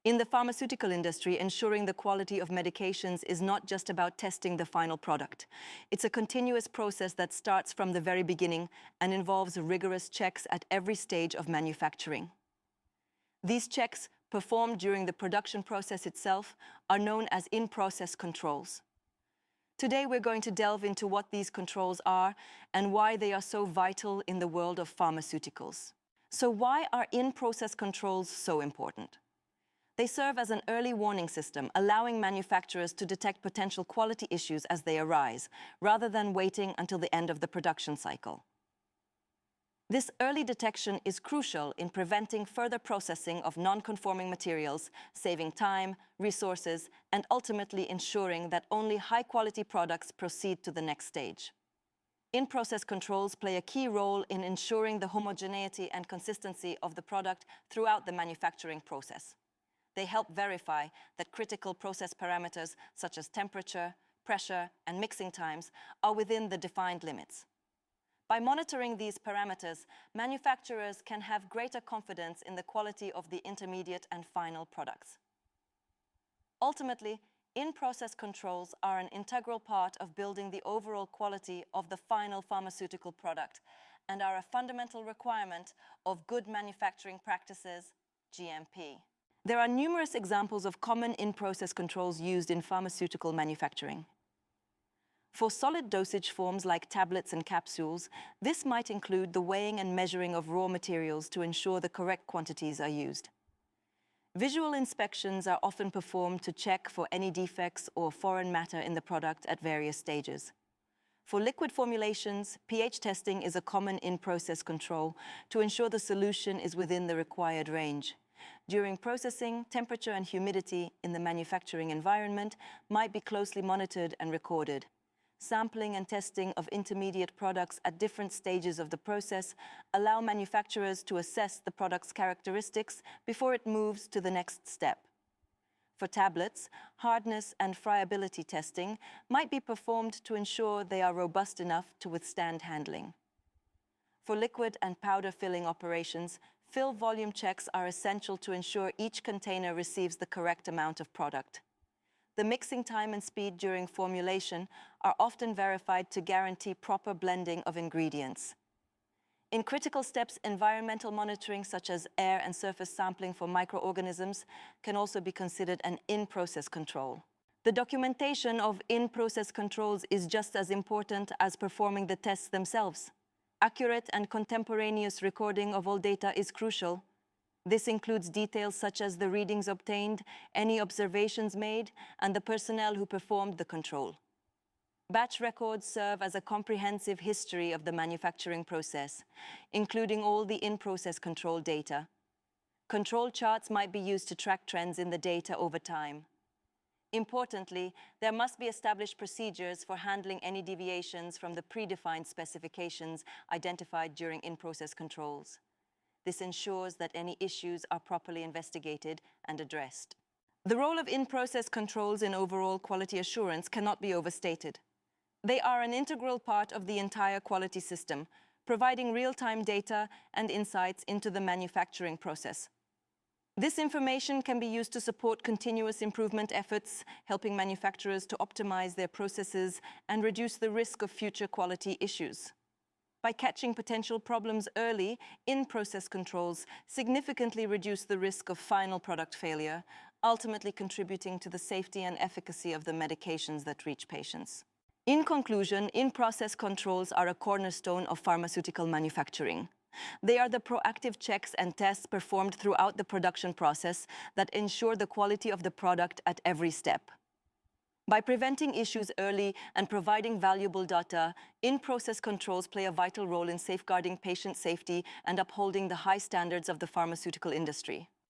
In the pharmaceutical industry, ensuring the quality of medications is not just about testing the final product. It's a continuous process that starts from the very beginning and involves rigorous checks at every stage of manufacturing. These checks, performed during the production process itself, are known as in-process controls. Today, we're going to delve into what these controls are and why they are so vital in the world of pharmaceuticals. So why are in-process controls so important? They serve as an early warning system, allowing manufacturers to detect potential quality issues as they arise, rather than waiting until the end of the production cycle. This early detection is crucial in preventing further processing of non-conforming materials, saving time, resources, and ultimately ensuring that only high-quality products proceed to the next stage. In-process controls play a key role in ensuring the homogeneity and consistency of the product throughout the manufacturing process. They help verify that critical process parameters such as temperature, pressure, and mixing times are within the defined limits. By monitoring these parameters, manufacturers can have greater confidence in the quality of the intermediate and final products. Ultimately, in-process controls are an integral part of building the overall quality of the final pharmaceutical product and are a fundamental requirement of good manufacturing practices, GMP. There are numerous examples of common in-process controls used in pharmaceutical manufacturing. For solid dosage forms like tablets and capsules, this might include the weighing and measuring of raw materials to ensure the correct quantities are used. Visual inspections are often performed to check for any defects or foreign matter in the product at various stages. For liquid formulations, pH testing is a common in-process control to ensure the solution is within the required range. During processing, temperature and humidity in the manufacturing environment might be closely monitored and recorded. Sampling and testing of intermediate products at different stages of the process allow manufacturers to assess the product's characteristics before it moves to the next step. For tablets, hardness and friability testing might be performed to ensure they are robust enough to withstand handling. For liquid and powder filling operations, fill volume checks are essential to ensure each container receives the correct amount of product. The mixing time and speed during formulation are often verified to guarantee proper blending of ingredients. In critical steps, environmental monitoring such as air and surface sampling for microorganisms can also be considered an in-process control. The documentation of in-process controls is just as important as performing the tests themselves. Accurate and contemporaneous recording of all data is crucial. This includes details such as the readings obtained, any observations made, and the personnel who performed the control. Batch records serve as a comprehensive history of the manufacturing process, including all the in-process control data. Control charts might be used to track trends in the data over time. Importantly, there must be established procedures for handling any deviations from the predefined specifications identified during in-process controls. This ensures that any issues are properly investigated and addressed. The role of in-process controls in overall quality assurance cannot be overstated. They are an integral part of the entire quality system, providing real-time data and insights into the manufacturing process. This information can be used to support continuous improvement efforts, helping manufacturers to optimize their processes and reduce the risk of future quality issues. By catching potential problems early, in-process controls significantly reduce the risk of final product failure, ultimately contributing to the safety and efficacy of the medications that reach patients. In conclusion, in-process controls are a cornerstone of pharmaceutical manufacturing. They are the proactive checks and tests performed throughout the production process that ensure the quality of the product at every step. By preventing issues early and providing valuable data, in-process controls play a vital role in safeguarding patient safety and upholding the high standards of the pharmaceutical industry.